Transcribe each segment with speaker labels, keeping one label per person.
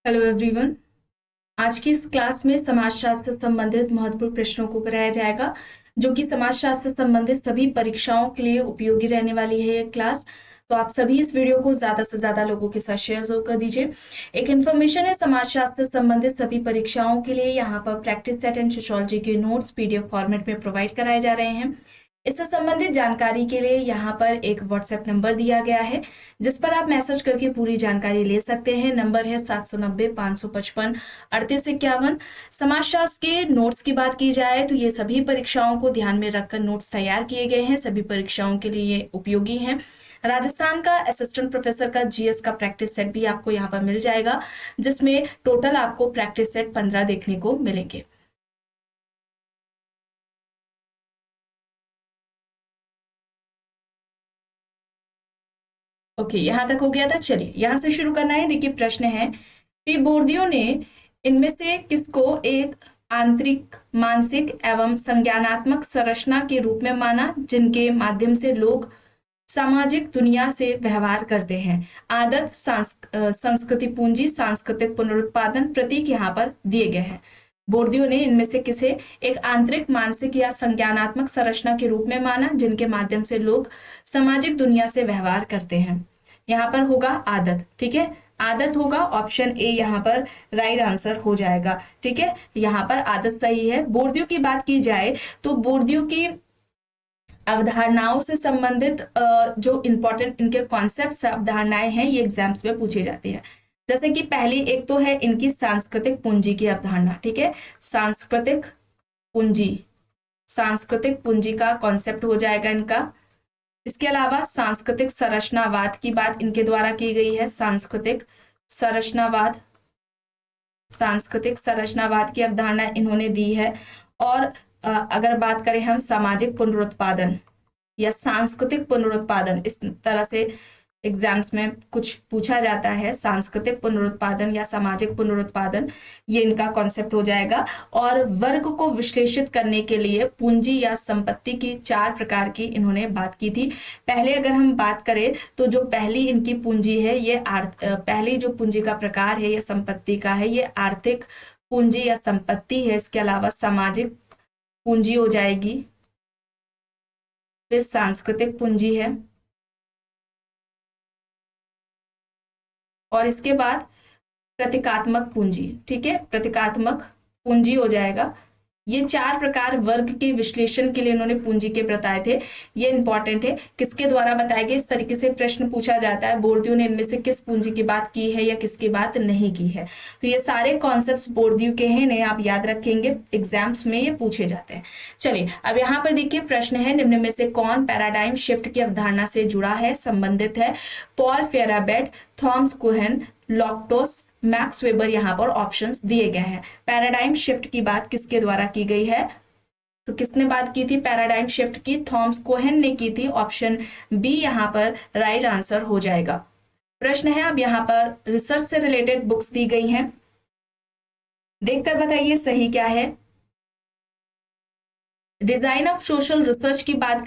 Speaker 1: Hello everyone. आज की इस क्लास में समाजशास्त्र से संबंधित महत्वपूर्ण प्रश्नों को कराया जाएगा, जो कि समाजशास्त्र से संबंधित सभी परीक्षाओं के लिए उपयोगी रहने वाली है ये क्लास। तो आप सभी इस वीडियो को ज्यादा से ज्यादा लोगों के साथ शेयर जरूर कर दीजिए। एक इन्फॉर्मेशन है, समाजशास्त्र से संबंधित सभी परीक्षाओं के लिए यहाँ पर प्रैक्टिस सेट एंड सोशियोलॉजी के नोट्स पीडीएफ फॉर्मेट में प्रोवाइड कराए जा रहे हैं। इससे संबंधित जानकारी के लिए यहाँ पर एक व्हाट्सएप नंबर दिया गया है, जिस पर आप मैसेज करके पूरी जानकारी ले सकते हैं। नंबर है 790-555-3851। समाजशास्त्र के नोट्स की बात की जाए तो ये सभी परीक्षाओं को ध्यान में रखकर नोट्स तैयार किए गए हैं, सभी परीक्षाओं के लिए ये उपयोगी हैं। राजस्थान का असिस्टेंट प्रोफेसर का जीएस का प्रैक्टिस सेट भी आपको यहाँ पर मिल जाएगा, जिसमें टोटल आपको प्रैक्टिस सेट 15 देखने को मिलेंगे। ओके, यहां तक हो गया था। चलिए यहां से शुरू करना है। देखिए प्रश्न है कि बोर्दियों ने इनमें से किसको एक आंतरिक, मानसिक एवं संज्ञानात्मक संरचना के रूप में माना, जिनके माध्यम से लोग सामाजिक दुनिया से व्यवहार करते हैं। आदत, संस्कृति पूंजी, सांस्कृतिक पुनरुत्पादन, प्रतीक यहाँ पर दिए गए हैं। बोर्दियों ने इनमें से किसे एक आंतरिक, मानसिक या संज्ञानात्मक संरचना के रूप में माना, जिनके माध्यम से लोग सामाजिक दुनिया से व्यवहार करते हैं। यहाँ पर होगा आदत। ठीक है, आदत होगा, ऑप्शन ए यहाँ पर राइट आंसर हो जाएगा। ठीक है, यहाँ पर आदत सही है। बोर्दियों की बात की जाए तो बोर्दियों की अवधारणाओं से संबंधित जो इंपॉर्टेंट इनके कॉन्सेप्ट्स, अवधारणाएं हैं, ये एग्जाम्स में पूछे जाते हैं। जैसे कि पहली एक तो है इनकी सांस्कृतिक पूंजी की अवधारणा। ठीक है, सांस्कृतिक पूंजी, सांस्कृतिक पूंजी का कॉन्सेप्ट हो जाएगा इनका। इसके अलावा सांस्कृतिक संरचनावाद की बात इनके द्वारा की गई है। सांस्कृतिक संरचनावाद, सांस्कृतिक संरचनावाद की अवधारणा इन्होंने दी है। और अगर बात करें हम सामाजिक पुनरुत्पादन या सांस्कृतिक पुनरुत्पादन, इस तरह से एग्जाम्स में कुछ पूछा जाता है, सांस्कृतिक पुनरुत्पादन या सामाजिक पुनरुत्पादन, ये इनका कॉन्सेप्ट हो जाएगा। और वर्ग को विश्लेषित करने के लिए पूंजी या संपत्ति की 4 प्रकार की इन्होंने बात की थी। पहले अगर हम बात करें तो जो पहली इनकी पूंजी है, ये पहली जो पूंजी का प्रकार है, ये संपत्ति का है, ये आर्थिक पूंजी या संपत्ति है। इसके अलावा सामाजिक पूंजी हो जाएगी, फिर सांस्कृतिक पूंजी है, और इसके बाद प्रतीकात्मक पूंजी। ठीक है, प्रतीकात्मक पूंजी हो जाएगा। ये 4 प्रकार वर्ग के विश्लेषण के लिए इन्होंने पूंजी के बताए थे। ये इंपॉर्टेंट है, किसके द्वारा बताए गए, इस तरीके से प्रश्न पूछा जाता है। बोर्दियों ने इनमें से किस पूंजी की बात की है या किसकी बात नहीं की है। तो ये सारे कॉन्सेप्ट्स बोर्दियों के हैं, इन्हें आप याद रखेंगे, एग्जाम्स में ये पूछे जाते हैं। चलिए अब यहाँ पर देखिए प्रश्न है, निम्न में से कौन पैराडाइम शिफ्ट की अवधारणा से जुड़ा है, संबंधित है। Paul Feyerabend, Thomas Kuhn, Lakatos, Max Weber, यहाँ पर ऑप्शंस दिए गए हैं। पैराडाइम शिफ्ट की बात किसके द्वारा की गई है, तो किसने बात की थी पैराडाइम शिफ्ट की, थॉमस कोहेन ने की थी। ऑप्शन बी यहाँ पर राइट आंसर हो जाएगा। प्रश्न है अब यहाँ पर रिसर्च से रिलेटेड बुक्स दी गई हैं, देखकर बताइए सही क्या है। डिजाइन ऑफ सोशल रिसर्च की बात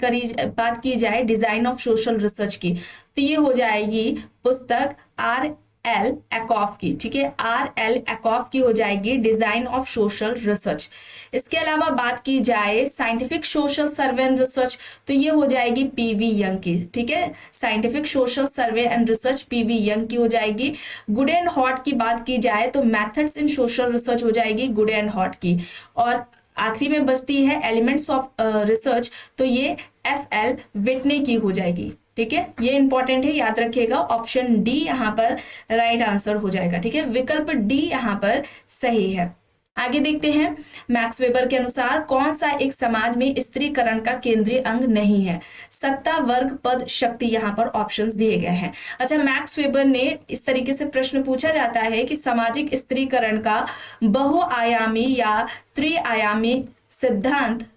Speaker 1: की जाए, डिजाइन ऑफ सोशल रिसर्च की, तो ये हो जाएगी पुस्तक R.L. एकॉफ की। ठीक है, R.L. एकॉफ की हो जाएगी डिजाइन ऑफ सोशल रिसर्च। इसके अलावा बात की जाए scientific social survey and research, तो ये हो जाएगी P.V. यंग की। ठीक है, scientific social survey and research P.V. Young की हो जाएगी। गुड एंड हॉट की बात की जाए तो मेथड्स इन सोशल रिसर्च हो जाएगी गुड एंड हॉट की। और आखिरी में बचती है एलिमेंट्स ऑफ रिसर्च, तो ये F.L. विटने की हो जाएगी। ठीक है, ये इंपॉर्टेंट है, याद रखिएगा। ऑप्शन डी यहाँ पर राइट आंसर हो जाएगा। ठीक है, विकल्प डी यहाँ पर सही है। आगे देखते हैं, मैक्स वेबर के अनुसार कौन सा एक समाज में स्त्रीकरण का केंद्रीय अंग नहीं है। सत्ता, वर्ग, पद, शक्ति, यहाँ पर ऑप्शंस दिए गए हैं। अच्छा, मैक्स वेबर ने इस तरीके से प्रश्न पूछा जाता है कि सामाजिक स्त्रीकरण का बहुआयामी या त्रिआयामी सिद्धांत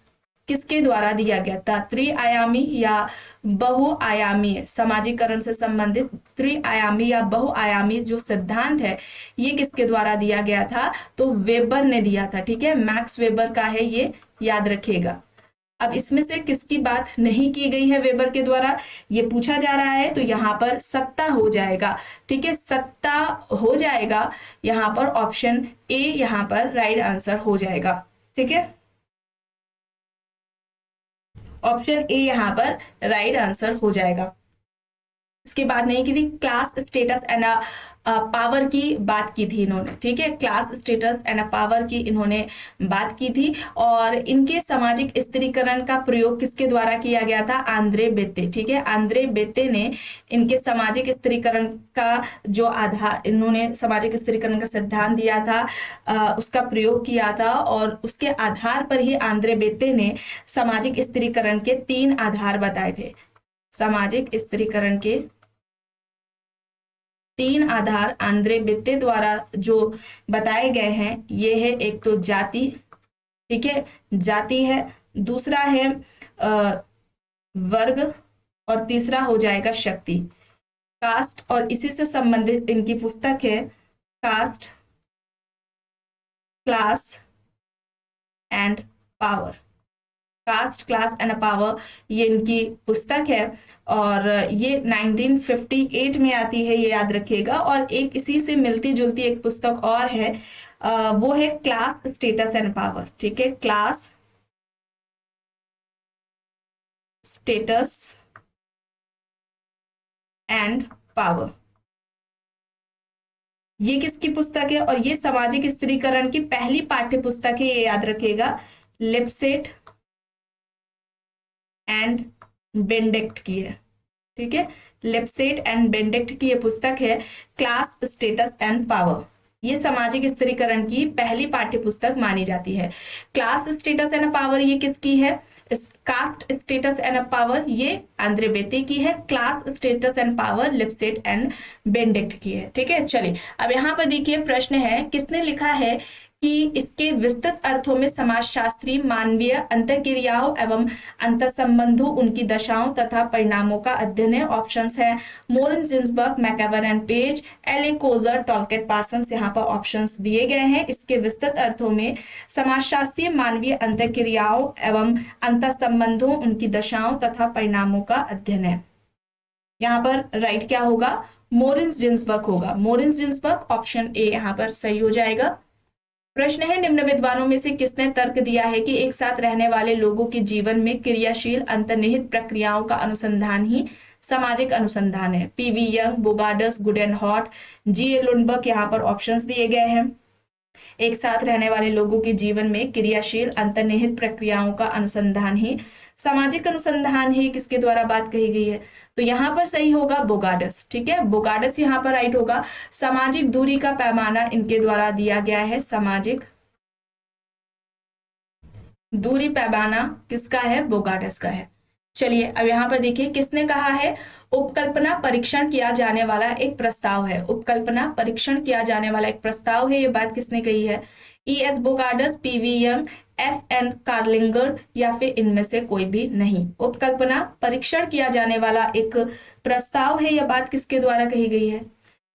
Speaker 1: किसके द्वारा दिया गया था। त्रिआयामी या बहुआयामी समाजीकरण से संबंधित त्रिआयामी या बहुआयामी जो सिद्धांत है, ये किसके द्वारा दिया गया था, तो वेबर ने दिया था। ठीक है, मैक्स वेबर का है ये, याद रखिएगा। अब इसमें से किसकी बात नहीं की गई है वेबर के द्वारा, ये पूछा जा रहा है, तो यहाँ पर सत्ता हो जाएगा। ठीक है, सत्ता हो जाएगा, यहाँ पर ऑप्शन ए यहाँ पर राइट आंसर हो जाएगा। ठीक है, ऑप्शन ए यहाँ पर राइट आंसर हो जाएगा। इसके बाद नहीं की थी, क्लास स्टेटस एंड पावर की बात की थी इन्होंने। ठीक है, क्लास स्टेटस एंड पावर की इन्होंने बात की थी, और इनके सामाजिक स्त्रीकरण का प्रयोग किसके द्वारा किया गया था, आंद्रे बेत्ते। ठीक है, आंद्रे बेत्ते ने इनके सामाजिक स्त्रीकरण का जो आधार, इन्होंने सामाजिक स्त्रीकरण का सिद्धांत दिया था, उसका प्रयोग किया था, और उसके आधार पर ही आंद्रे बेत्ते ने सामाजिक स्त्रीकरण के 3 आधार बताए थे। सामाजिक स्त्रीकरण के 3 आधार आंद्रे बेत्ते द्वारा जो बताए गए हैं, ये है, एक तो जाति, ठीक है, जाति है, दूसरा है वर्ग, और तीसरा हो जाएगा शक्ति, कास्ट। और इसी से संबंधित इनकी पुस्तक है caste, class and power. Caste, class and power, ये इनकी पुस्तक है, और ये 1958 में आती है, ये याद रखिएगा। और एक इसी से मिलती जुलती एक पुस्तक और है, वो है क्लास, स्टेटस एंड पावर। ठीक है, क्लास, स्टेटस एंड पावर, ये किसकी पुस्तक है, और ये सामाजिक स्त्रीकरण की पहली पाठ्य पुस्तक है, ये याद रखिएगा, लिप्सेट एंड बेनेडिक्ट की है। ठीक है, लिप्सेट एंड बेनेडिक्ट की ये पुस्तक है, क्लास, स्टेटस एंड पावर। ये सामाजिक स्त्रीकरण की पहली पाठ्य पुस्तक मानी जाती है। क्लास, स्टेटस एंड पावर ये किसकी है, कास्ट, स्टेटस एंड पावर ये आंद्रे बेत्ते की है। Class, status and power Lipset and Benedict की है। ठीक है, चलिए अब यहाँ पर देखिए प्रश्न है, किसने लिखा है कि इसके विस्तृत अर्थों में समाजशास्त्री मानवीय अंतःक्रियाओं एवं अंतःसंबंधों, उनकी दशाओं तथा परिणामों का अध्ययन है। ऑप्शंस है Morris Ginsberg, MacIver and Page, L A Coser, Talcott Parsons, यहाँ पर ऑप्शंस दिए गए हैं। इसके विस्तृत अर्थों में समाजशास्त्री मानवीय अंतःक्रियाओं एवं अंतःसंबंधों, उनकी दशाओं तथा परिणामों का अध्ययन है। यहाँ पर राइट क्या होगा, मोरिस जिन्सबर्ग होगा। मोरिस जिन्सबर्ग, ऑप्शन ए यहाँ पर सही हो जाएगा। प्रश्न है, निम्न विद्वानों में से किसने तर्क दिया है कि एक साथ रहने वाले लोगों के जीवन में क्रियाशील अंतर्निहित प्रक्रियाओं का अनुसंधान ही सामाजिक अनुसंधान है। PV young, Bogardus, good and hot, G.A.. Lundberg, यहाँ पर ऑप्शंस दिए गए हैं। एक साथ रहने वाले लोगों के जीवन में क्रियाशील अंतर्निहित प्रक्रियाओं का अनुसंधान ही सामाजिक अनुसंधान ही किसके द्वारा बात कही गई है, तो यहाँ पर सही होगा बोगार्डस। ठीक है, बोगार्डस यहाँ पर राइट होगा। सामाजिक दूरी का पैमाना इनके द्वारा दिया गया है, सामाजिक दूरी पैमाना किसका है, बोगार्डस का है। चलिए अब यहाँ पर देखिए किसने कहा है, उपकल्पना परीक्षण किया जाने वाला एक प्रस्ताव है। उपकल्पना परीक्षण किया जाने वाला एक प्रस्ताव है, ये बात किसने कही है, E S. Bogardus, P V Young, F N. Kerlinger, या फिर इनमें से कोई भी नहीं। उपकल्पना परीक्षण किया जाने वाला एक प्रस्ताव है, यह बात किसके द्वारा कही गई है,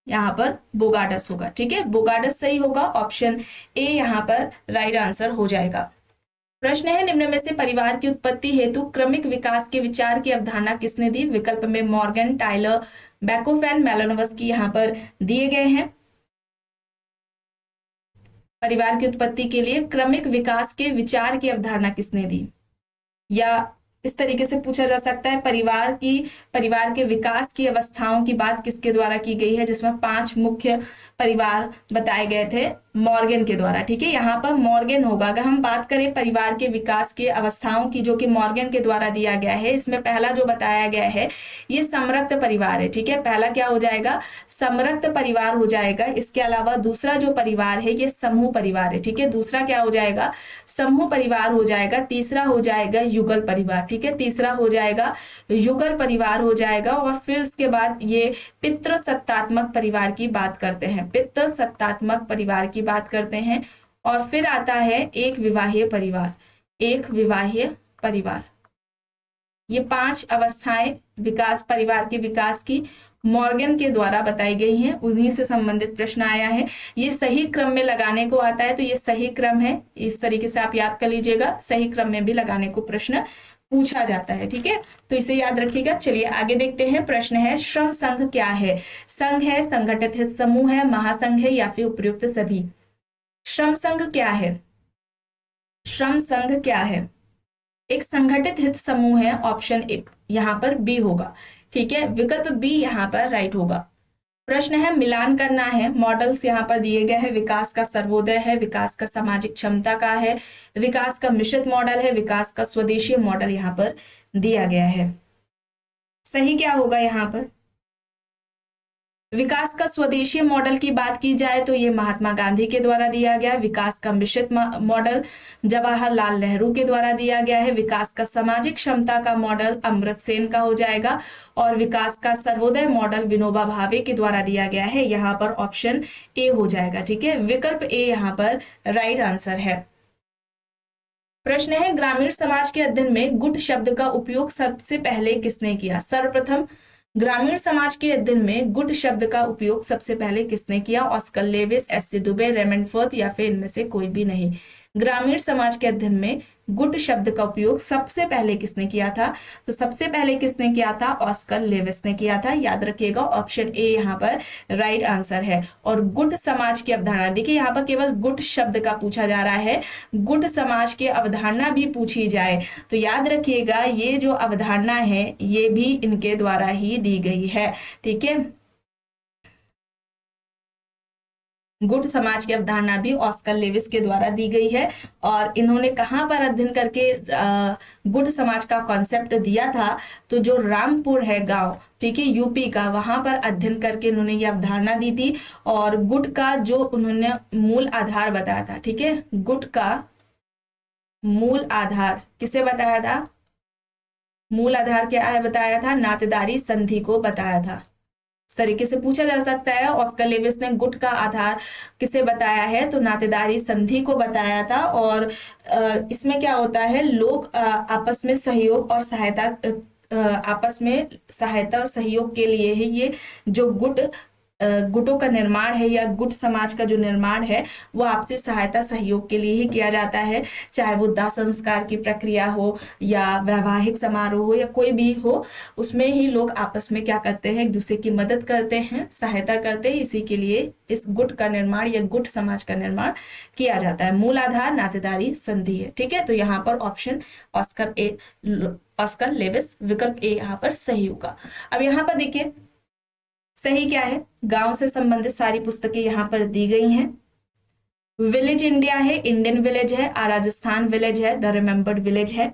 Speaker 1: यहाँ पर बोगार्डस होगा। ठीक है, बोगार्डस सही होगा, ऑप्शन ए यहाँ पर राइट आंसर हो जाएगा। प्रश्न है, निम्न में से परिवार की उत्पत्ति हेतु क्रमिक विकास के विचार की अवधारणा किसने दी। विकल्प में मॉर्गन, टाइलर, बैकोफेन, मेलानोवस्की यहाँ पर दिए गए हैं। परिवार की उत्पत्ति के लिए क्रमिक विकास के विचार की अवधारणा किसने दी, या इस तरीके से पूछा जा सकता है, परिवार के विकास की अवस्थाओं की बात किसके द्वारा की गई है, जिसमें 5 मुख्य परिवार बताए गए थे मॉर्गन के द्वारा। ठीक है, यहाँ पर मॉर्गन होगा। अगर हम बात करें परिवार के विकास के अवस्थाओं की, जो कि मॉर्गन के द्वारा दिया गया है, इसमें पहला जो बताया गया है ये समरक्त परिवार है। ठीक है, पहला क्या हो जाएगा, समरक्त परिवार हो जाएगा। इसके अलावा दूसरा जो परिवार है ये समूह परिवार है। ठीक है, दूसरा क्या हो जाएगा, समूह परिवार हो जाएगा। तीसरा हो जाएगा युगल परिवार। ठीक है, तीसरा हो जाएगा युगल परिवार हो जाएगा। और फिर उसके बाद ये पितृसत्तात्मक परिवार की बात करते हैं, पितृसत्तात्मक परिवार की बात करते हैं। और फिर आता है एक विवाहीय परिवार, एक विवाहीय परिवार। ये 5 अवस्थाएं विकास, परिवार के विकास की। मॉर्गन के द्वारा बताई गई हैं, उन्हीं से संबंधित प्रश्न आया है। ये सही क्रम में लगाने को आता है, तो ये सही क्रम है, इस तरीके से आप याद कर लीजिएगा, सही क्रम में भी लगाने को प्रश्न पूछा जाता है। ठीक है, तो इसे याद रखिएगा। चलिए आगे देखते हैं। प्रश्न है श्रम संघ क्या है? संघ है, संगठित हित समूह है, महासंघ है, या फिर उपयुक्त सभी। श्रम संघ क्या है? श्रम संघ क्या है? एक संगठित हित समूह है, ऑप्शन ए यहां पर बी होगा। ठीक है, विकल्प बी यहां पर राइट होगा। प्रश्न है मिलान करना है। मॉडल्स यहाँ पर दिए गए हैं। विकास का सर्वोदय है, विकास का सामाजिक क्षमता का है, विकास का मिश्रित मॉडल है, विकास का स्वदेशी मॉडल यहाँ पर दिया गया है। सही क्या होगा यहाँ पर? विकास का स्वदेशी मॉडल की बात की जाए तो ये महात्मा गांधी के द्वारा दिया गया। विकास का मिश्रित मॉडल जवाहरलाल नेहरू के द्वारा दिया गया है। विकास का सामाजिक क्षमता का मॉडल अमर्त्य सेन का हो जाएगा। और विकास का सर्वोदय मॉडल विनोबा भावे के द्वारा दिया गया है। यहाँ पर ऑप्शन ए हो जाएगा। ठीक है, विकल्प ए यहाँ पर राइट आंसर है। प्रश्न है ग्रामीण समाज के अध्ययन में गुट शब्द का उपयोग सबसे पहले किसने किया? सर्वप्रथम ग्रामीण समाज के अध्ययन में गुट शब्द का उपयोग सबसे पहले किसने किया? Oscar Lewis, S C Dube, Raymond Firth, या फिर इनमें से कोई भी नहीं। ग्रामीण समाज के अध्ययन में गुट शब्द का उपयोग सबसे पहले किसने किया था? तो सबसे पहले किसने किया था? ऑस्कर लेविस ने किया था। याद रखिएगा, ऑप्शन ए यहाँ पर राइट आंसर है। और गुट समाज की अवधारणा, देखिए यहाँ पर केवल गुट शब्द का पूछा जा रहा है, गुट समाज की अवधारणा भी पूछी जाए तो याद रखिएगा ये जो अवधारणा है ये भी इनके द्वारा ही दी गई है। ठीक है, गुट समाज की अवधारणा भी ऑस्कर लेविस के द्वारा दी गई है। और इन्होंने कहाँ पर अध्ययन करके गुट समाज का कॉन्सेप्ट दिया था? तो जो रामपुर है गांव, ठीक है, यूपी का, वहां पर अध्ययन करके इन्होंने ये अवधारणा दी थी। और गुट का जो उन्होंने मूल आधार बताया था, ठीक है, गुट का मूल आधार किसे बताया था? मूल आधार क्या है बताया था? नातेदारी संधि को बताया था। इस तरीके से पूछा जा सकता है। ऑस्कर लेविस ने गुट का आधार किसे बताया है? तो नातेदारी संधि को बताया था। और इसमें क्या होता है, लोग आपस में सहयोग और सहायता, आपस में सहायता और सहयोग के लिए ही ये जो गुटों का निर्माण है या गुट समाज का जो निर्माण है वो आपसी सहायता सहयोग के लिए ही किया जाता है। चाहे वो दाह संस्कार की प्रक्रिया हो या वैवाहिक समारोह हो या कोई भी हो, उसमें ही लोग आपस में क्या करते हैं? एक दूसरे की मदद करते हैं, सहायता करते हैं। इसी के लिए इस गुट का निर्माण या गुट समाज का निर्माण किया जाता है। मूल आधार नातेदारी संधि है। ठीक है, तो यहाँ पर ऑप्शन ऑस्कर लेविस, विकल्प ए यहाँ पर सही होगा। अब यहाँ पर देखिए सही क्या है? गांव से संबंधित सारी पुस्तकें यहाँ पर दी गई हैं। विलेज इंडिया है, इंडियन विलेज है, राजस्थान विलेज है, द रिमेम्बर्ड विलेज है।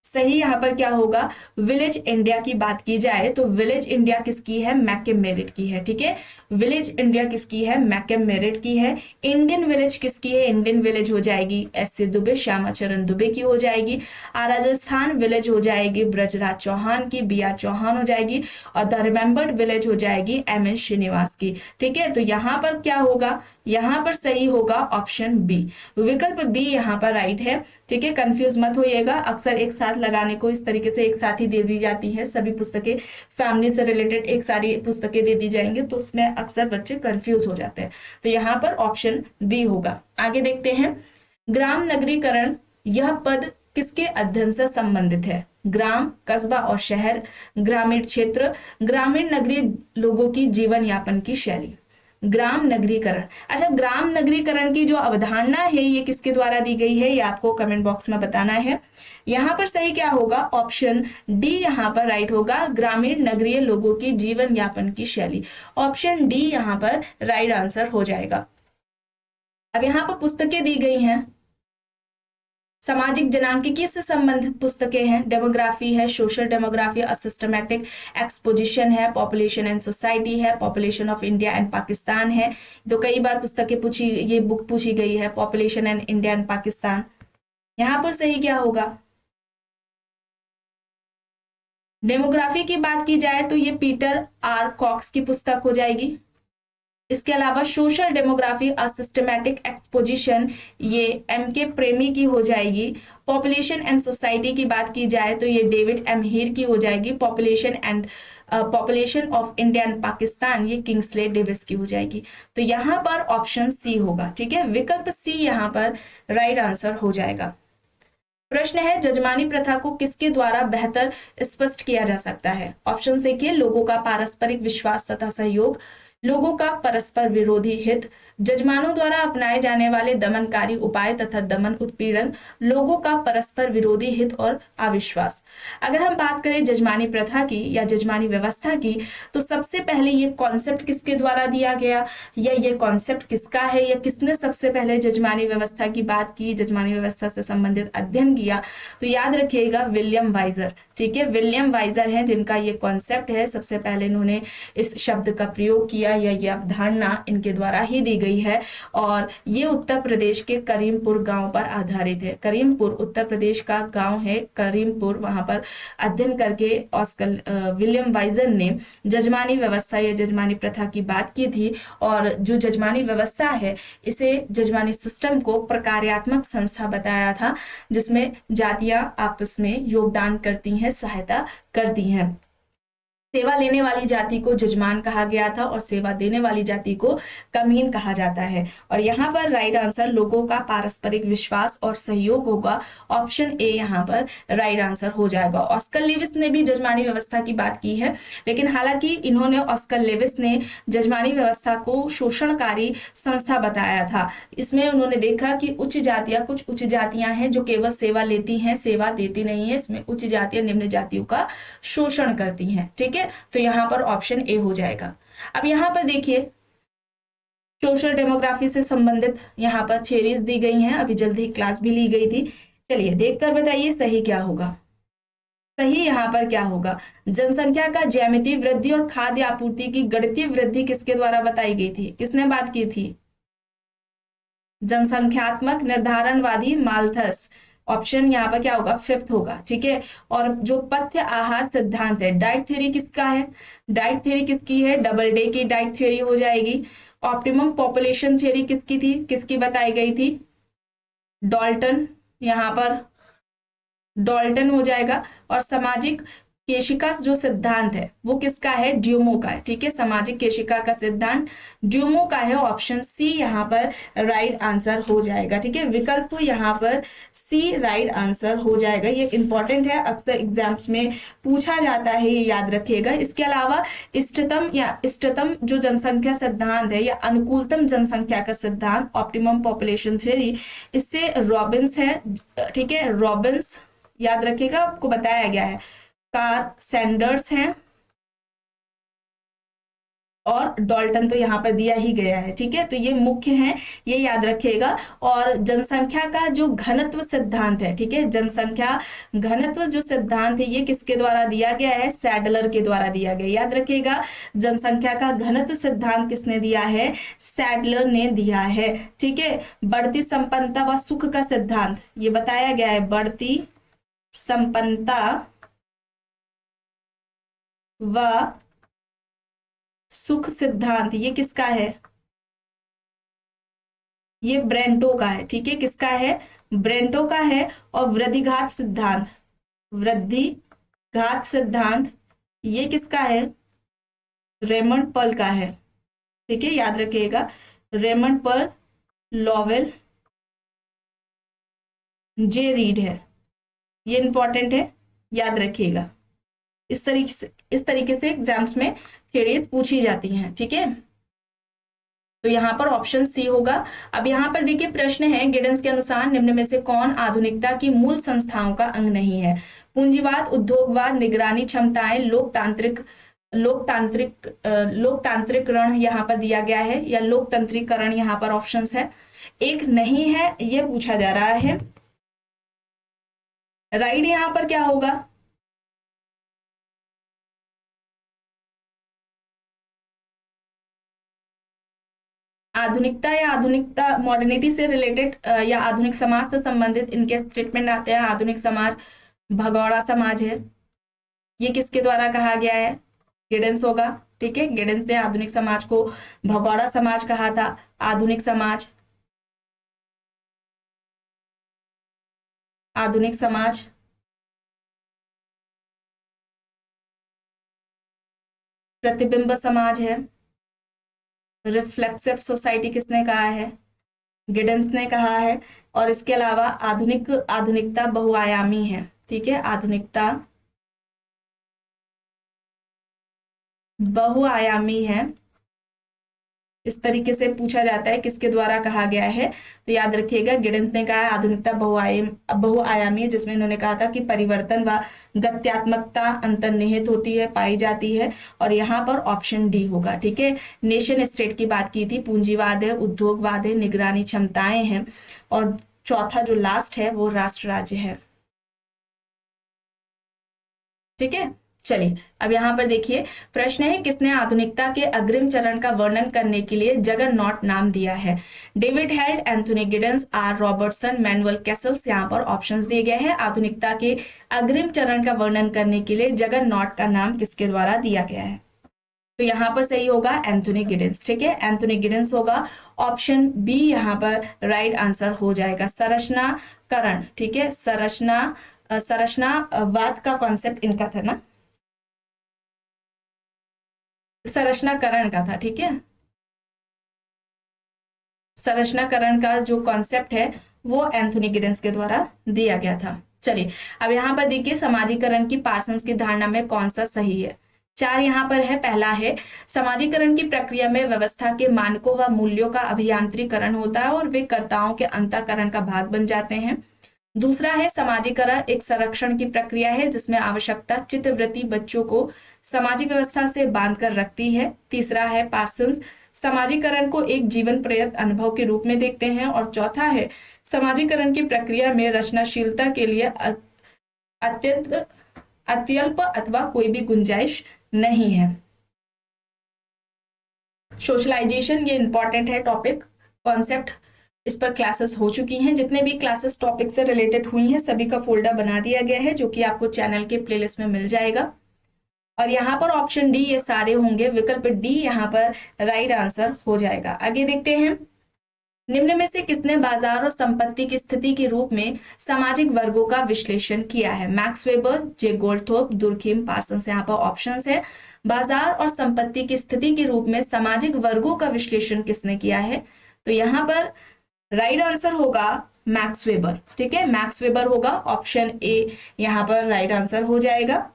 Speaker 1: सही यहाँ पर क्या होगा? विलेज इंडिया की बात की जाए तो विलेज इंडिया किसकी है? मैकम मेरिट की है। ठीक है, विलेज इंडिया किसकी है? मैकम मेरिट की है। इंडियन विलेज किसकी है? इंडियन विलेज हो जाएगी एस सी दुबे, श्यामाचरण दुबे की हो जाएगी। राजस्थान विलेज हो जाएगी ब्रजराज चौहान की, बी आर चौहान हो जाएगी। और द रिमेम्बर्ड विलेज हो जाएगी एम एन श्रीनिवास की। ठीक है, तो यहाँ पर क्या होगा? यहाँ पर सही होगा ऑप्शन बी, विकल्प बी यहाँ पर राइट है। ठीक है, कंफ्यूज मत होइएगा, अक्सर एक साथ लगाने को इस तरीके से एक साथ ही दे दी जाती है। सभी पुस्तकें फैमिली से रिलेटेड एक सारी पुस्तकें दे दी जाएंगी तो उसमें अक्सर बच्चे कंफ्यूज हो जाते हैं। तो यहाँ पर ऑप्शन बी होगा। आगे देखते हैं, ग्राम नगरीकरण यह पद किसके अध्ययन से संबंधित है? ग्राम, कस्बा और शहर, ग्रामीण क्षेत्र, ग्रामीण नगरीय लोगों की जीवन यापन की शैली। ग्राम नगरीकरण, अच्छा, ग्राम नगरीकरण की जो अवधारणा है ये किसके द्वारा दी गई है? ये आपको कमेंट बॉक्स में बताना है। यहाँ पर सही क्या होगा? ऑप्शन डी यहाँ पर राइट होगा, ग्रामीण नगरीय लोगों की जीवन यापन की शैली। ऑप्शन डी यहाँ पर राइट आंसर हो जाएगा। अब यहाँ पर पुस्तकें दी गई हैं, सामाजिक जनांकिकी से संबंधित पुस्तकें हैं। डेमोग्राफी है, सोशल डेमोग्राफी, सिस्टमैटिक एक्सपोजिशन है, पॉपुलेशन एंड सोसाइटी है, population of India and Pakistan है। तो कई बार पुस्तकें पूछी, ये बुक पूछी गई है, population and India and Pakistan. यहाँ पर सही क्या होगा? डेमोग्राफी की बात की जाए तो ये पीटर आर कॉक्स की पुस्तक हो जाएगी। इसके अलावा social demography a systematic exposition, ये एम के प्रेमी की हो जाएगी। पॉपुलेशन एंड सोसाइटी की बात की जाए तो ये डेविड एम हीर की हो जाएगी। Population of India and Pakistan, ये किंग्सले डेविस की हो जाएगी। तो यहाँ पर ऑप्शन सी होगा, ठीक है, विकल्प सी यहाँ पर राइट आंसर हो जाएगा। प्रश्न है, जजमानी प्रथा को किसके द्वारा बेहतर स्पष्ट किया जा सकता है? ऑप्शन देखिए, लोगों का पारस्परिक विश्वास तथा सहयोग, लोगों का परस्पर विरोधी हित, जजमानों द्वारा अपनाए जाने वाले दमनकारी उपाय तथा दमन उत्पीड़न, लोगों का परस्पर विरोधी हित और अविश्वास। अगर हम बात करें जजमानी प्रथा की या जजमानी व्यवस्था की, तो सबसे पहले ये कॉन्सेप्ट किसके द्वारा दिया गया, या ये कॉन्सेप्ट किसका है, या किसने सबसे पहले जजमानी व्यवस्था की बात की, जजमानी व्यवस्था से संबंधित अध्ययन किया? तो याद रखिएगा, विलियम वाइजर, ठीक है, विलियम वाइजर है जिनका ये कॉन्सेप्ट है। सबसे पहले इन्होंने इस शब्द का प्रयोग किया, या ये अवधारणा इनके द्वारा ही दी गई है, और ये उत्तर प्रदेश के करीमपुर गांव पर आधारित है। करीमपुर उत्तर प्रदेश का गांव है करीमपुर, वहां पर अध्ययन करके ऑस्कर विलियम वाइजर ने जजमानी व्यवस्था या जजमानी प्रथा की बात की थी। और जो जजमानी व्यवस्था है, इसे जजमानी सिस्टम को प्रकार्यात्मक संस्था बताया था, जिसमें जातियां आपस में योगदान करती हैं, सहायता करती हैं। सेवा लेने वाली जाति को जजमान कहा गया था और सेवा देने वाली जाति को कमीन कहा जाता है। और यहाँ पर राइट आंसर लोगों का पारस्परिक विश्वास और सहयोग होगा। ऑप्शन ए यहाँ पर राइट आंसर हो जाएगा। ऑस्कर लेविस ने भी जजमानी व्यवस्था की बात की है, लेकिन हालांकि इन्होंने, ऑस्कर लेविस ने जजमानी व्यवस्था को शोषणकारी संस्था बताया था। इसमें उन्होंने देखा कि कुछ उच्च जातियां हैं जो केवल सेवा लेती हैं, सेवा देती नहीं है। इसमें उच्च जातियां निम्न जातियों का शोषण करती हैं, ठीक है। तो यहां पर ऑप्शन ए हो जाएगा। अब यहां पर देखिए, सोशल डेमोग्राफी से संबंधित यहां पर थ्योरीज दी गई हैं, अभी जल्दी ही क्लास भी ली गई थी। चलिए देखकर बताइए सही क्या होगा। सही यहां पर क्या होगा, जनसंख्या का ज्यामितीय वृद्धि और खाद्य आपूर्ति की गणितीय वृद्धि किसके द्वारा बताई गई थी? किसने बात की थी? जनसंख्यात्मक निर्धारणवादी माल्थस। ऑप्शन यहाँ पर क्या होगा? फिफ्थ होगा, ठीक है। और जो पथ्य आहार सिद्धांत है, डाइट थ्योरी किसका है? डाइट थ्योरी किसकी है? डबल डे की डाइट थ्योरी हो जाएगी। ऑप्टिमम पॉपुलेशन थ्योरी किसकी थी, किसकी बताई गई थी? डॉल्टन, यहाँ पर डॉल्टन हो जाएगा। और सामाजिक केशिका जो सिद्धांत है वो किसका है? ड्यूमो का है, ठीक है। सामाजिक केशिका का सिद्धांत ड्यूमो का है। ऑप्शन सी यहाँ पर राइट आंसर हो जाएगा, ठीक है। विकल्प यहाँ पर सी राइट आंसर हो जाएगा। ये इंपॉर्टेंट है, अक्सर एग्जाम्स में पूछा जाता है, ये याद रखिएगा। इसके अलावा इष्टतम जो जनसंख्या सिद्धांत है या अनुकूलतम जनसंख्या का सिद्धांत, ऑप्टिमम पॉपुलेशन थ्योरी, इससे रॉबिन्स है, ठीक है। रॉबिन्स याद रखिएगा, आपको बताया गया है। कार्ल सैंडर्स हैं और डॉल्टन तो यहाँ पर दिया ही गया है, ठीक है। तो ये मुख्य हैं, ये याद रखिएगा। और जनसंख्या का जो घनत्व सिद्धांत है, ठीक है, जनसंख्या घनत्व जो सिद्धांत है ये किसके द्वारा दिया गया है? सैडलर के द्वारा दिया गया। याद रखिएगा, जनसंख्या का घनत्व सिद्धांत किसने दिया है? सैडलर ने दिया है, ठीक है। बढ़ती संपन्नता व सुख का सिद्धांत ये बताया गया है। बढ़ती संपन्नता व सुख सिद्धांत ये किसका है? ये ब्रेंटो का है, ठीक है। किसका है? ब्रेंटो का है। और वृद्धिघात सिद्धांत ये किसका है? रेमंड पर्ल का है, ठीक है। याद रखिएगा, रेमंड पर्ल, लॉवेल, जे रीड है। ये इंपॉर्टेंट है, याद रखिएगा। इस तरीके से एग्जाम्स में थ्योरीज पूछी जाती हैं, ठीक है। तो यहाँ पर ऑप्शन सी होगा। अब यहाँ पर देखिए प्रश्न है, गिडन्स के अनुसार निम्न में से कौन आधुनिकता की मूल संस्थाओं का अंग नहीं है? पूंजीवाद, उद्योगवाद, निगरानी क्षमताएं, लोकतांत्रिकरण यहाँ पर दिया गया है, या लोकतंत्रीकरण यहाँ पर ऑप्शंस है। एक नहीं है ये पूछा जा रहा है। राइट यहाँ पर क्या होगा? आधुनिकता मॉडर्निटी से रिलेटेड या आधुनिक समाज से संबंधित इनके स्टेटमेंट आते हैं। आधुनिक समाज भगौड़ा समाज है, ये किसके द्वारा कहा गया है? गिडेंस होगा। ठीक है, गिडेंस ने आधुनिक समाज को भगोड़ा समाज कहा था। आधुनिक समाज, आधुनिक समाज, प्रतिबिंब समाज है। रिफ्लेक्सिव सोसाइटी किसने कहा है? गिडेंस ने कहा है। और इसके अलावा आधुनिकता बहुआयामी है। ठीक है, आधुनिकता बहुआयामी है। इस तरीके से पूछा जाता है किसके द्वारा कहा गया है, तो याद रखिएगा गिडेंस ने कहा है आधुनिकता बहुआयामी है, जिसमें इन्होंने कहा था कि परिवर्तन व गत्यात्मकता अंतर्निहित होती है, पाई जाती है। और यहाँ पर ऑप्शन डी होगा। ठीक है, नेशन स्टेट की बात की थी, पूंजीवाद है, उद्योगवाद है, निगरानी क्षमताएं हैं, और चौथा जो लास्ट है वो राष्ट्र राज्य है। ठीक है, चलिए अब यहाँ पर देखिए प्रश्न है किसने आधुनिकता के अग्रिम चरण का वर्णन करने के लिए जगरनॉट नाम दिया है? David Held, Anthony Giddens, R Robertson, Manuel Castells. यहाँ पर ऑप्शंस दिए गए हैं। आधुनिकता के अग्रिम चरण का वर्णन करने के लिए जगरनॉट का नाम किसके द्वारा दिया गया है? तो यहाँ पर सही होगा एंथोनी गिडेंस। ठीक है, एंथोनी गिडेंस होगा। ऑप्शन बी यहाँ पर राइट आंसर हो जाएगा। संरचनाकरण, ठीक है, संरचनावाद का कॉन्सेप्ट इनका था ना, संरचनाकरण का था। ठीक है, संरचनाकरण का जो कॉन्सेप्ट है वो एंथोनी गिडेंस के द्वारा दिया गया था। चलिए अब यहाँ पर देखिए समाजीकरण की पार्सन्स की धारणा में कौन सा सही है? चार यहाँ पर है। पहला है समाजीकरण की प्रक्रिया में व्यवस्था के मानकों व मूल्यों का अभियांत्रिकरण होता है और वे कर्ताओं के अंतःकरण का भाग बन जाते हैं। दूसरा है समाजीकरण एक संरक्षण की प्रक्रिया है जिसमें आवश्यकता चित्तवृत्ति बच्चों को सामाजिक व्यवस्था से बांध कर रखती है। तीसरा है पार्सन्स समाजीकरण को एक जीवन पर्यंत अनुभव के रूप में देखते हैं। और चौथा है समाजीकरण की प्रक्रिया में रचनाशीलता के लिए अत्यल्प अथवा कोई भी गुंजाइश नहीं है। सोशलाइजेशन ये इंपॉर्टेंट है टॉपिक, कॉन्सेप्ट, इस पर क्लासेस हो चुकी हैं। जितने भी क्लासेस टॉपिक से रिलेटेड हुई हैं सभी का फोल्डर बना दिया गया है जो कि आपको चैनल के प्लेलिस्ट में मिल जाएगा। और यहाँ पर ऑप्शन डी ये सारे होंगे, विकल्प डी यहाँ पर राइट आंसर हो जाएगा। आगे देखते हैं निम्न में से किसने बाजार और संपत्ति की स्थिति के रूप में सामाजिक वर्गों का विश्लेषण किया है? मैक्स वेबर, जे गोल्डथोर्प, दुर्खिम, पार्सन्स। यहाँ पर ऑप्शंस है बाजार और संपत्ति की स्थिति के रूप में सामाजिक वर्गों का विश्लेषण किसने किया है? तो यहाँ पर राइट आंसर होगा मैक्स वेबर। ठीक है, मैक्स वेबर होगा। ऑप्शन ए यहाँ पर राइट आंसर हो जाएगा।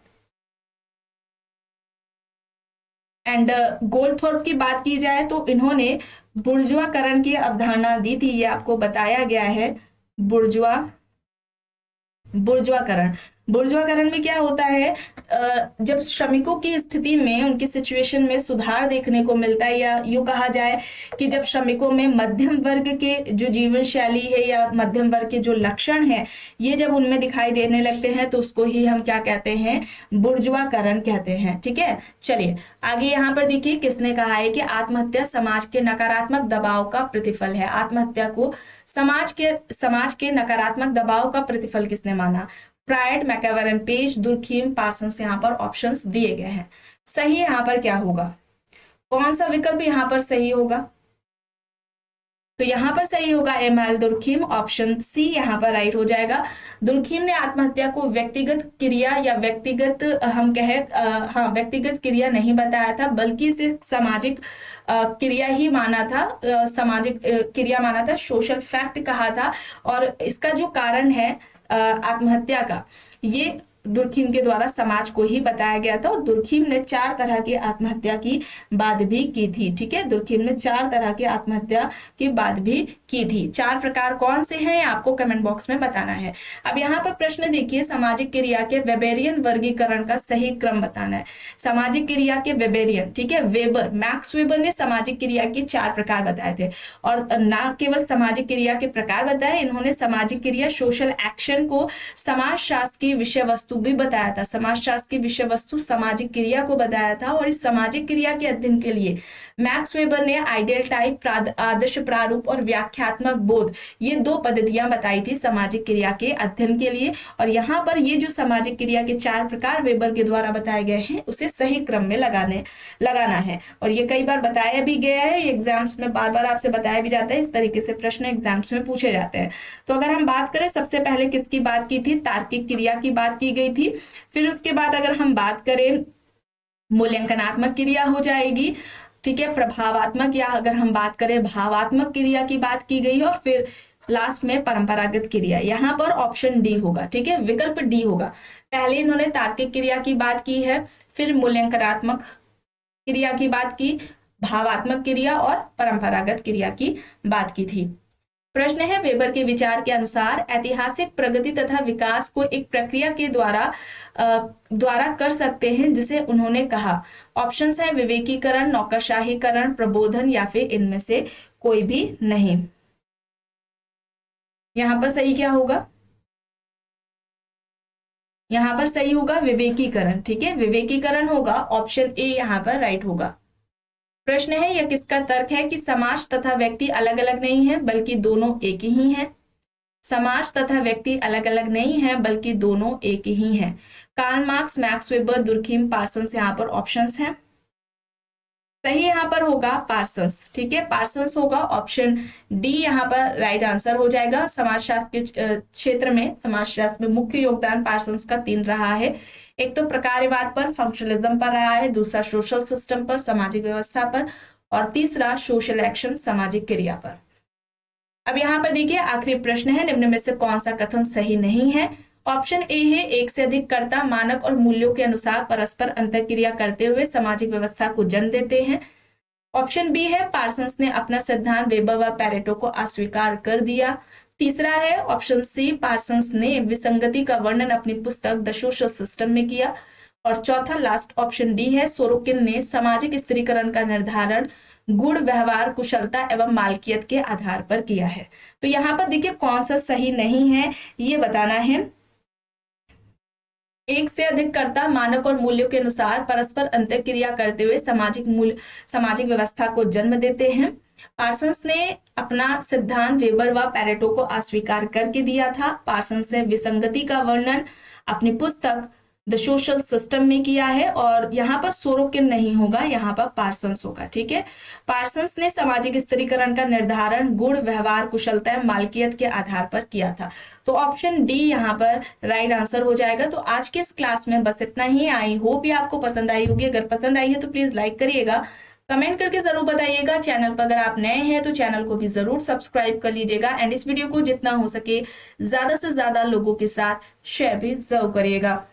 Speaker 1: एंड गोल्डथोर्प की बात की जाए तो इन्होंने बुर्जुआकरण की अवधारणा दी थी, ये आपको बताया गया है। बुर्जुआकरण में क्या होता है, जब श्रमिकों की स्थिति में उनकी सिचुएशन में सुधार देखने को मिलता है, या यूं कहा जाए कि जब श्रमिकों में मध्यम वर्ग के जो जीवन शैली है या मध्यम वर्ग के जो लक्षण है ये जब उनमें दिखाई देने लगते हैं तो उसको ही हम क्या कहते हैं? बुर्जुआकरण कहते हैं। ठीक है, चलिए आगे यहाँ पर देखिए किसने कहा है कि आत्महत्या समाज के नकारात्मक दबाव का प्रतिफल है। आत्महत्या को समाज के नकारात्मक दबाव का प्रतिफल किसने माना? Freud, MacIver, Page, Durkheim, Parsons. यहाँ पर ऑप्शंस दिए गए हैं। सही यहाँ पर क्या होगा? कौन सा विकल्प यहाँ पर सही होगा? तो यहाँ पर सही होगा एमएल दुर्खीम। ऑप्शन सी यहाँ पर राइट हो जाएगा। दुर्खीम ने आत्महत्या को व्यक्तिगत क्रिया या व्यक्तिगत व्यक्तिगत क्रिया नहीं बताया था, बल्कि इसे सामाजिक क्रिया ही माना था, सामाजिक क्रिया माना था, सोशल फैक्ट कहा था। और इसका जो कारण है आत्महत्या का, ये दुर्खीम के द्वारा समाज को ही बताया गया था। और दुर्खीम ने 4 तरह की आत्महत्या की बात भी की थी। ठीक है, दुर्खीम ने 4 तरह की आत्महत्या की बात भी की थी। 4 प्रकार कौन से हैं आपको कमेंट बॉक्स में बताना है। अब यहाँ पर प्रश्न देखिए, सामाजिक क्रिया के वेबेरियन वर्गीकरण का सही क्रम बताना है। सामाजिक क्रिया के वेबेरियन, ठीक है, वेबर, मैक्स वेबर ने सामाजिक क्रिया के 4 प्रकार बताए थे। और ना केवल सामाजिक क्रिया के प्रकार बताए, इन्होंने सामाजिक क्रिया सोशल एक्शन को समाजशास्त्र की विषय वस्तु वस्तु भी बताया था। समाजशास्त्र की विषय वस्तु सामाजिक क्रिया को बताया था, और इस सामाजिक क्रिया के अध्ययन के लिए मैक्स वेबर ने आइडियल टाइप, आदर्श प्रारूप और व्याख्यात्मक बोध, ये 2 पद्धतियां बताई थी सामाजिक क्रिया के अध्ययन के लिए। और यहाँ पर ये जो सामाजिक क्रिया के 4 प्रकार वेबर के द्वारा बताए गए हैं उसे सही क्रम में लगाना है। और ये कई बार बताया भी गया है, एग्जाम्स में बार बार आपसे बताया भी जाता है, इस तरीके से प्रश्न एग्जाम्स में पूछे जाते हैं। तो अगर हम बात करें, सबसे पहले किसकी बात की थी, तार्किक क्रिया की बात की गई थी। फिर उसके बाद अगर हम बात करें मूल्यांकनात्मक क्रिया हो जाएगी, ठीक है, प्रभावात्मक, या अगर हम बात करें भावात्मक क्रिया की बात की गई है, और फिर लास्ट में परंपरागत क्रिया। यहाँ पर ऑप्शन डी होगा, ठीक है, विकल्प डी होगा। पहले इन्होंने तार्किक क्रिया की बात की है, फिर मूल्यांकनात्मक क्रिया की बात की, भावात्मक क्रिया और परंपरागत क्रिया की बात की थी। प्रश्न है, वेबर के विचार के अनुसार ऐतिहासिक प्रगति तथा विकास को एक प्रक्रिया के द्वारा कर सकते हैं जिसे उन्होंने कहा। ऑप्शंस है विवेकीकरण, नौकरशाहीकरण, प्रबोधन, या फिर इनमें से कोई भी नहीं। यहाँ पर सही क्या होगा, यहाँ पर सही होगा विवेकीकरण, ठीक है, विवेकीकरण होगा, ऑप्शन ए यहाँ पर राइट होगा। प्रश्न है, यह किसका तर्क है कि समाज तथा व्यक्ति अलग अलग नहीं है बल्कि दोनों एक ही हैं। समाज तथा व्यक्ति अलग अलग नहीं है बल्कि दोनों एक ही हैं। Karl Marx, Max Weber, Durkheim, Parsons, यहाँ पर ऑप्शंस हैं। सही यहाँ पर होगा पार्सन्स, ठीक है, पार्सन्स होगा, ऑप्शन डी यहाँ पर राइट आंसर हो जाएगा। समाजशास्त्र के क्षेत्र में, समाजशास्त्र में मुख्य योगदान पार्सन्स का 3 रहा है। एक तो प्रकार्यवाद पर, फंक्शनलिज्म पर रहा है, दूसरा सोशल सिस्टम पर, सामाजिक व्यवस्था पर, और तीसरा सोशल एक्शन, सामाजिक क्रिया पर। अब यहाँ पर देखिए आखिरी प्रश्न है, निम्न में से कौन सा कथन सही नहीं है। ऑप्शन ए है, एक से अधिक कर्ता मानक और मूल्यों के अनुसार परस्पर अंतरक्रिया करते हुए सामाजिक व्यवस्था को जन्म देते हैं। ऑप्शन बी है, पार्सन्स ने अपना सिद्धांत वेबर व पैरेटो को अस्वीकार कर दिया। तीसरा है ऑप्शन सी, पार्सन्स ने विसंगति का वर्णन अपनी पुस्तक द सोशल सिस्टम में किया। और चौथा लास्ट ऑप्शन डी है, सोरोकिन ने सामाजिक स्त्रीकरण का निर्धारण गुण, व्यवहार, कुशलता एवं मालकियत के आधार पर किया है। तो यहाँ पर देखिए कौन सा सही नहीं है ये बताना है। एक से अधिक कर्ता मानक और मूल्यों के अनुसार परस्पर अंतरक्रिया करते हुए सामाजिक व्यवस्था को जन्म देते हैं। पार्सन्स ने अपना सिद्धांत वेबर व पैरेटो को अस्वीकार करके दिया था। पार्सन्स ने विसंगति का वर्णन अपनी पुस्तक द सोशल सिस्टम में किया है। और यहाँ पर सोरोकिन नहीं होगा, यहाँ पर पार्सन्स होगा, ठीक है। पार्सन्स ने सामाजिक स्त्रीकरण का निर्धारण गुण, व्यवहार, कुशलता, मालकियत के आधार पर किया था। तो ऑप्शन डी यहाँ पर राइट आंसर हो जाएगा। तो आज के इस क्लास में बस इतना ही। आई होप ये आपको पसंद आई होगी। अगर पसंद आई है तो प्लीज लाइक करिएगा, कमेंट करके जरूर बताइएगा। चैनल पर अगर आप नए हैं तो चैनल को भी जरूर सब्सक्राइब कर लीजिएगा, एंड इस वीडियो को जितना हो सके ज्यादा से ज्यादा लोगों के साथ शेयर भी जरूर करिएगा।